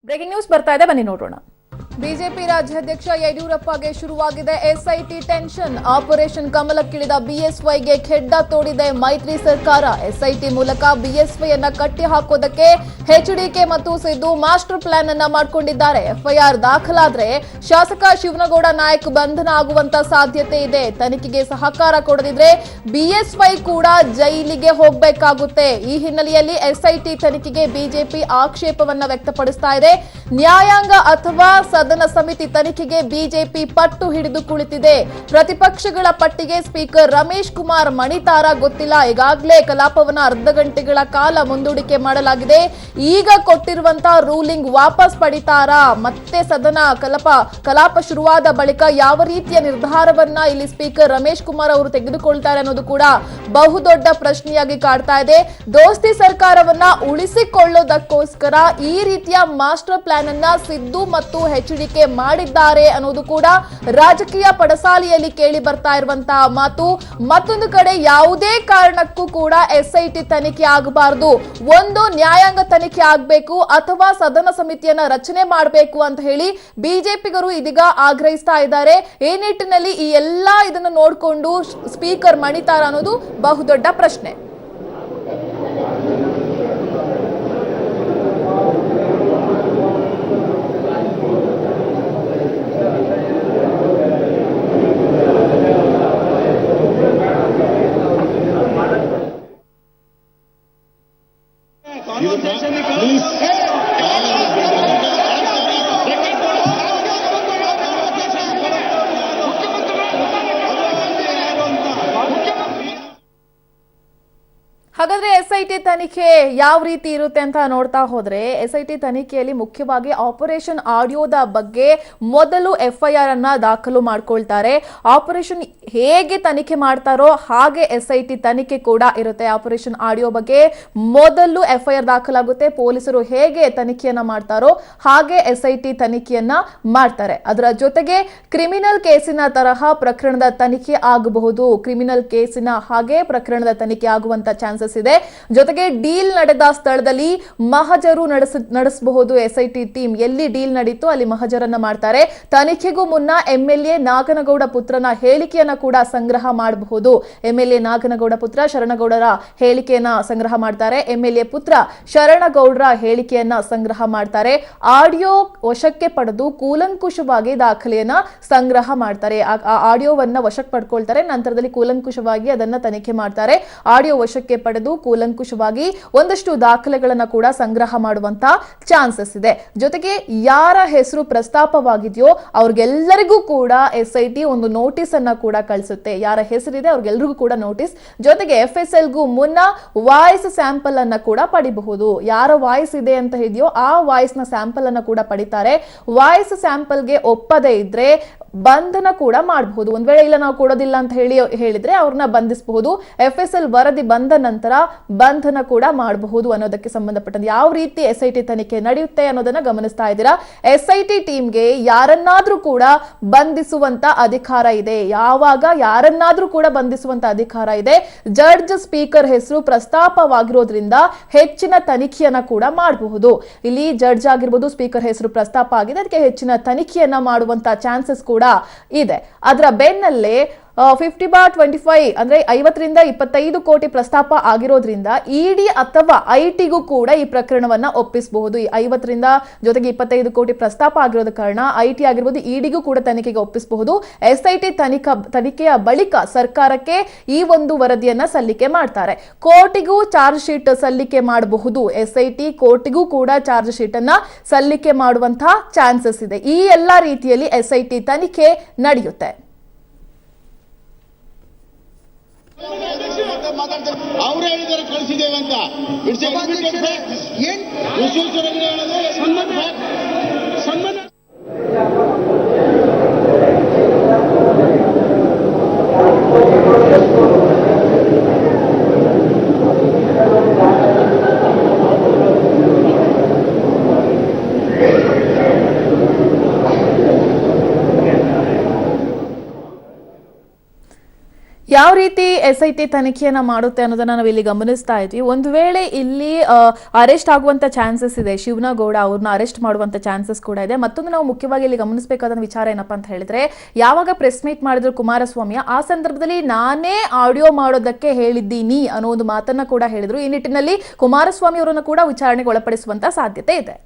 Breaking news ಬರ್ತಾ ಇದೆ, ಬನ್ನಿ ನೋಡೋಣ. ಬಿಜೆಪಿ ರಾಜ್ಯಾಧ್ಯಕ್ಷ ಯಡಿಯೂರಪ್ಪಗೆ ಶುರುವಾಗಿದೆ ಎಸ್ಐಟಿ ಟೆನ್ಷನ್. ಆಪರೇಷನ್ ಕಮಲಕ್ಕಿಳಿದ ಬಿಎಸ್ವೈಗೆ ಖೆಡ್ಡ ತೋಡಿದೆ ಮೈತ್ರಿ ಸರ್ಕಾರ. ಎಸ್ಐಟಿ ಮೂಲಕ ಬಿಎಸ್ವೈಯನ್ನ ಕಟ್ಟಿ ಹಾಕೋದಕ್ಕೆ ಎಚ್ಡಿಕೆ ಮತ್ತು ಸಿದ್ದು ಮಾಸ್ಟರ್ ಪ್ಲಾನ್ ಅನ್ನ ಮಾಡಿಕೊಂಡಿದ್ದಾರೆ. ಎಫ್ಐಆರ್ ದಾಖಲಾದ್ರೆ ಶಾಸಕ ಶಿವನಗೌಡ ನಾಯಕ್ ಬಂಧನ ಆಗುವಂತ ಸಾಧ್ಯತೆ ಇದೆ. ತನಿಖೆಗೆ ಸಹಕಾರ ಕೊಡದಿದ್ರೆ ಬಿಎಸ್ವೈ ಕೂಡ ಜೈಲಿಗೆ ಹೋಗಬೇಕಾಗುತ್ತೆ. ಈ ಹಿನ್ನೆಲೆಯಲ್ಲಿ ಎಸ್ಐಟಿ ತನಿಖೆಗೆ ಬಿಜೆಪಿ ಆಕ್ಷೇಪವನ್ನ ವ್ಯಕ್ತಪಡಿಸ್ತಾ ಇದೆ. ನ್ಯಾಯಾಂಗ ಅಥವಾ ಸದನ ಸಮಿತಿ ತನಿಖೆಗೆ ಬಿಜೆಪಿ ಪಟ್ಟು ಹಿಡಿದು ಕುಳಿತಿದೆ. ಪ್ರತಿಪಕ್ಷಗಳ ಪಟ್ಟಿಗೆ ಸ್ಪೀಕರ್ ರಮೇಶ್ ಕುಮಾರ್ ಮಣಿತಾರ ಗೊತ್ತಿಲ್ಲ. ಈಗಾಗಲೇ ಕಲಾಪವನ್ನ ಅರ್ಧ ಗಂಟೆಗಳ ಕಾಲ ಮುಂದೂಡಿಕೆ ಮಾಡಲಾಗಿದೆ. ಈಗ ಕೊಟ್ಟಿರುವಂತಹ ರೂಲಿಂಗ್ ವಾಪಸ್ ಪಡಿತಾರಾ? ಮತ್ತೆ ಸದನ ಕಲಾಪ ಶುರುವಾದ ಬಳಿಕ ಯಾವ ರೀತಿಯ ನಿರ್ಧಾರವನ್ನ ಇಲ್ಲಿ ಸ್ಪೀಕರ್ ರಮೇಶ್ ಕುಮಾರ್ ಅವರು ತೆಗೆದುಕೊಳ್ತಾರೆ ಅನ್ನೋದು ಕೂಡ ಬಹುದೊಡ್ಡ ಪ್ರಶ್ನೆಯಾಗಿ ಕಾಡ್ತಾ ಇದೆ. ದೋಸ್ತಿ ಸರ್ಕಾರವನ್ನ ಉಳಿಸಿಕೊಳ್ಳೋದಕ್ಕೋಸ್ಕರ ಈ ರೀತಿಯ ಮಾಸ್ಟರ್ ಪ್ಲಾನ್ ಅನ್ನ ಸಿದ್ದು ಮತ್ತು ಎಚ್ಡಿಕೆ ಮಾಡಿದ್ದಾರೆ ಅನ್ನೋದು ಕೂಡ ರಾಜಕೀಯ ಪಡಸಾಲೆಯಲ್ಲಿ ಕೇಳಿ ಬರ್ತಾ ಇರುವಂತಹ ಮಾತು. ಮತ್ತೊಂದು ಕಡೆ ಯಾವುದೇ ಕಾರಣಕ್ಕೂ ಕೂಡ ಎಸ್ಐಟಿ ತನಿಖೆ ಆಗಬಾರದು, ಒಂದು ನ್ಯಾಯಾಂಗ ತನಿಖೆ ಆಗಬೇಕು ಅಥವಾ ಸದನ ಸಮಿತಿಯನ್ನ ರಚನೆ ಮಾಡಬೇಕು ಅಂತ ಹೇಳಿ ಬಿಜೆಪಿಗರು ಇದೀಗ ಆಗ್ರಹಿಸ್ತಾ ಇದ್ದಾರೆ. ಈ ನಿಟ್ಟಿನಲ್ಲಿ ಈ ಎಲ್ಲಾ ಇದನ್ನು ನೋಡಿಕೊಂಡು ಸ್ಪೀಕರ್ ಮಣಿತಾರ ಅನ್ನೋದು ಬಹುದೊಡ್ಡ ಪ್ರಶ್ನೆ. ಹಾಗಾದ್ರೆ ಎಸ್ಐಟಿ ತನಿಖೆ ಯಾವ ರೀತಿ ಇರುತ್ತೆ ಅಂತ ನೋಡ್ತಾ ಹೋದ್ರೆ, ಎಸ್ಐಟಿ ತನಿಖೆಯಲ್ಲಿ ಮುಖ್ಯವಾಗಿ ಆಪರೇಷನ್ ಆಡಿಯೋದ ಬಗ್ಗೆ ಮೊದಲು ಎಫ್ಐಆರ್ ಅನ್ನ ದಾಖಲು ಮಾಡ್ಕೊಳ್ತಾರೆ. ಆಪರೇಷನ್ ಹೇಗೆ ತನಿಖೆ ಮಾಡ್ತಾರೋ ಹಾಗೆ ಎಸ್ಐಟಿ ತನಿಖೆ ಕೂಡ ಇರುತ್ತೆ. ಆಪರೇಷನ್ ಆಡಿಯೋ ಬಗ್ಗೆ ಮೊದಲು ಎಫ್ಐಆರ್ ದಾಖಲಾಗುತ್ತೆ. ಪೊಲೀಸರು ಹೇಗೆ ತನಿಖೆಯನ್ನ ಮಾಡ್ತಾರೋ ಹಾಗೆ ಎಸ್ಐಟಿ ತನಿಖೆಯನ್ನ ಮಾಡ್ತಾರೆ. ಅದರ ಜೊತೆಗೆ ಕ್ರಿಮಿನಲ್ ಕೇಸಿನ ತರಹ ಪ್ರಕರಣದ ತನಿಖೆ ಆಗಬಹುದು. ಕ್ರಿಮಿನಲ್ ಕೇಸಿನ ಹಾಗೆ ಪ್ರಕರಣದ ತನಿಖೆ ಆಗುವಂತ ಚಾನ್ಸಸ್ ಇದೆ. ಜೊತೆಗೆ ಡೀಲ್ ನಡೆದ ಸ್ಥಳದಲ್ಲಿ ಮಹಜರು ನಡೆಸಬಹುದು. ಎಸ್ಐಟಿ ಟೀಮ್ ಎಲ್ಲಿ ಡೀಲ್ ನಡೀತು ಅಲ್ಲಿ ಮಹಜರನ್ನ ಮಾಡ್ತಾರೆ. ತನಿಖೆಗೂ ಮುನ್ನ ಎಂಎಲ್ಎ ನಾಗನಗೌಡ ಪುತ್ರನ ಹೇಳಿಕೆಯನ್ನ ಕೂಡ ಸಂಗ್ರಹ ಮಾಡಬಹುದು. ಎಂಎಲ್ಎ ನಾಗನಗೌಡ ಪುತ್ರ ಶರಣಗೌಡರ ಹೇಳಿಕೆಯನ್ನ ಸಂಗ್ರಹ ಮಾಡ್ತಾರೆ. ಎಂಎಲ್ಎ ಪುತ್ರ ಶರಣಗೌಡರ ಹೇಳಿಕೆಯನ್ನ ಸಂಗ್ರಹ ಮಾಡ್ತಾರೆ. ಆಡಿಯೋ ವಶಕ್ಕೆ ಪಡೆದು ಕೂಲಂಕುಷವಾಗಿ ದಾಖಲೆಯನ್ನ ಸಂಗ್ರಹ ಮಾಡ್ತಾರೆ. ಆಡಿಯೋವನ್ನ ವಶಕ್ಕೆ ಪಡ್ಕೊಳ್ತಾರೆ. ನಂತರದಲ್ಲಿ ಕೂಲಂಕುಷವಾಗಿ ಅದನ್ನ ತನಿಖೆ ಮಾಡ್ತಾರೆ. ಆಡಿಯೋ ವಶಕ್ಕೆ ಪಡೆದು ಕೂಲಂಕುಷವಾಗಿ ಒಂದಷ್ಟು ದಾಖಲೆಗಳನ್ನ ಕೂಡ ಸಂಗ್ರಹ ಮಾಡುವಂತ ಚಾನ್ಸಸ್ ಇದೆ. ಜೊತೆಗೆ ಯಾರ ಹೆಸರು ಪ್ರಸ್ತಾಪವಾಗಿದೆಯೋ ಅವ್ರಿಗೆಲ್ಲರಿಗೂ ಕೂಡ ಎಸ್ಐಟಿ ಒಂದು ನೋಟಿಸ್ ಅನ್ನ ಕೂಡ ಕಳಿಸುತ್ತೆ. ಯಾರ ಹೆಸರಿದೆ ಅವ್ರಿಗೆಲ್ಲರಿಗೂ ಕೂಡ ನೋಟಿಸ್. ಜೊತೆಗೆ ಎಫ್ಎಸ್ಎಲ್ ಗೂ ಮುನ್ನ ವಾಯ್ಸ್ ಸ್ಯಾಂಪಲ್ ಅನ್ನ ಕೂಡ ಪಡಿಬಹುದು. ಯಾರ ವಾಯ್ಸ್ ಇದೆ ಅಂತ ಇದೆಯೋ ಆ ವಾಯ್ಸ್ ನ ಸ್ಯಾಂಪಲ್ ಅನ್ನ ಕೂಡ ಪಡಿತಾರೆ. ವಾಯ್ಸ್ ಸ್ಯಾಂಪಲ್ಗೆ ಒಪ್ಪದೇ ಇದ್ರೆ ಬಂಧನ ಕೂಡ ಮಾಡಬಹುದು. ಒಂದ್ ವೇಳೆ ಇಲ್ಲ ನಾವು ಕೊಡೋದಿಲ್ಲ ಅಂತ ಹೇಳಿದ್ರೆ ಅವ್ರನ್ನ ಬಂಧಿಸಬಹುದು. ಎಫ್ಎಸ್ಎಲ್ ವರದಿ ಬಂದ ನಂತರ ಬಂಧನ ಕೂಡ ಮಾಡಬಹುದು ಅನ್ನೋದಕ್ಕೆ ಸಂಬಂಧಪಟ್ಟಂತೆ ಯಾವ ರೀತಿ ಎಸ್ಐಟಿ ತನಿಖೆ ನಡೆಯುತ್ತೆ ಅನ್ನೋದನ್ನ ಗಮನಿಸ್ತಾ ಇದ್ದೀರಾ. ಎಸ್ಐಟಿ ಟೀಮ್ಗೆ ಯಾರನ್ನಾದ್ರೂ ಕೂಡ ಬಂಧಿಸುವಂತ ಅಧಿಕಾರ ಇದೆ. ಯಾವಾಗ ಯಾರನ್ನಾದ್ರೂ ಕೂಡ ಬಂಧಿಸುವಂತ ಅಧಿಕಾರ ಇದೆ. ಜಡ್ಜ್ ಸ್ಪೀಕರ್ ಹೆಸರು ಪ್ರಸ್ತಾಪವಾಗಿರೋದ್ರಿಂದ ಹೆಚ್ಚಿನ ತನಿಖೆಯನ್ನ ಕೂಡ ಮಾಡಬಹುದು. ಇಲ್ಲಿ ಜಡ್ಜ್ ಆಗಿರ್ಬೋದು, ಸ್ಪೀಕರ್ ಹೆಸರು ಪ್ರಸ್ತಾಪ ಆಗಿದೆ, ಅದಕ್ಕೆ ಹೆಚ್ಚಿನ ತನಿಖೆಯನ್ನ ಮಾಡುವಂತ ಚಾನ್ಸಸ್ ಕೂಡ ಇದೆ. ಅದರ ಬೆನ್ನಲ್ಲೇ 50/25 ಅಂದ್ರೆ 50ರಿಂದ 25 ಕೋಟಿ ಪ್ರಸ್ತಾಪ ಆಗಿರೋದ್ರಿಂದ ಇಡಿ ಅಥವಾ ಐಟಿಗೂ ಕೂಡ ಈ ಪ್ರಕರಣವನ್ನ ಒಪ್ಪಿಸಬಹುದು. ಈ 50ರಿಂದ ಜೊತೆಗೆ 25 ಕೋಟಿ ಪ್ರಸ್ತಾಪ ಆಗಿರೋದ ಕಾರಣ ಐಟಿ ಆಗಿರ್ಬೋದು, ಇಡಿಗೂ ಕೂಡ ತನಿಖೆಗೆ ಒಪ್ಪಿಸಬಹುದು. ಎಸ್ಐಟಿ ತನಿಖೆಯ ಬಳಿಕ ಸರ್ಕಾರಕ್ಕೆ ಈ ಒಂದು ವರದಿಯನ್ನ ಸಲ್ಲಿಕೆ ಮಾಡ್ತಾರೆ. ಕೋರ್ಟಿಗೂ ಚಾರ್ಜ್ ಶೀಟ್ ಸಲ್ಲಿಕೆ ಮಾಡಬಹುದು. ಎಸ್ಐಟಿ ಕೋರ್ಟಿಗೂ ಕೂಡ ಚಾರ್ಜ್ ಶೀಟ್ ಅನ್ನ ಸಲ್ಲಿಕೆ ಮಾಡುವಂತಹ ಚಾನ್ಸಸ್ ಇದೆ. ಈ ಎಲ್ಲಾ ರೀತಿಯಲ್ಲಿ ಎಸ್ಐಟಿ ತನಿಖೆ ನಡೆಯುತ್ತೆ. ಅವ್ರು ಹೇಳಿದರೆ ಕಳಿಸಿದ್ದೇವೆ ಅಂತ ಯಾವ ರೀತಿ SIT ತನಿಖೆಯನ್ನ ಮಾಡುತ್ತೆ ಅನ್ನೋದನ್ನ ನಾವು ಇಲ್ಲಿ ಗಮನಿಸ್ತಾ ಇದ್ವಿ. ಒಂದು ವೇಳೆ ಇಲ್ಲಿ ಅರೆಸ್ಟ್ ಆಗುವಂತ ಚಾನ್ಸಸ್ ಇದೆ, ಶಿವನಗೌಡ ಅವ್ರನ್ನ ಅರೆಸ್ಟ್ ಮಾಡುವಂತ ಚಾನ್ಸಸ್ ಕೂಡ ಇದೆ. ಮತ್ತೊಂದು ನಾವು ಮುಖ್ಯವಾಗಿ ಇಲ್ಲಿ ಗಮನಿಸಬೇಕಾದ ವಿಚಾರ ಏನಪ್ಪಾ ಅಂತ ಹೇಳಿದ್ರೆ, ಯಾವಾಗ ಪ್ರೆಸ್ ಮೀಟ್ ಮಾಡಿದ್ರು ಕುಮಾರಸ್ವಾಮಿ, ಆ ಸಂದರ್ಭದಲ್ಲಿ ನಾನೇ ಆಡಿಯೋ ಮಾಡೋದಕ್ಕೆ ಹೇಳಿದ್ದೀನಿ ಅನ್ನೋ ಒಂದು ಮಾತನ್ನ ಕೂಡ ಹೇಳಿದ್ರು. ಈ ನಿಟ್ಟಿನಲ್ಲಿ ಕುಮಾರಸ್ವಾಮಿ ಅವರನ್ನು ಕೂಡ ವಿಚಾರಣೆಗೆ ಒಳಪಡಿಸುವಂತ ಸಾಧ್ಯತೆ ಇದೆ.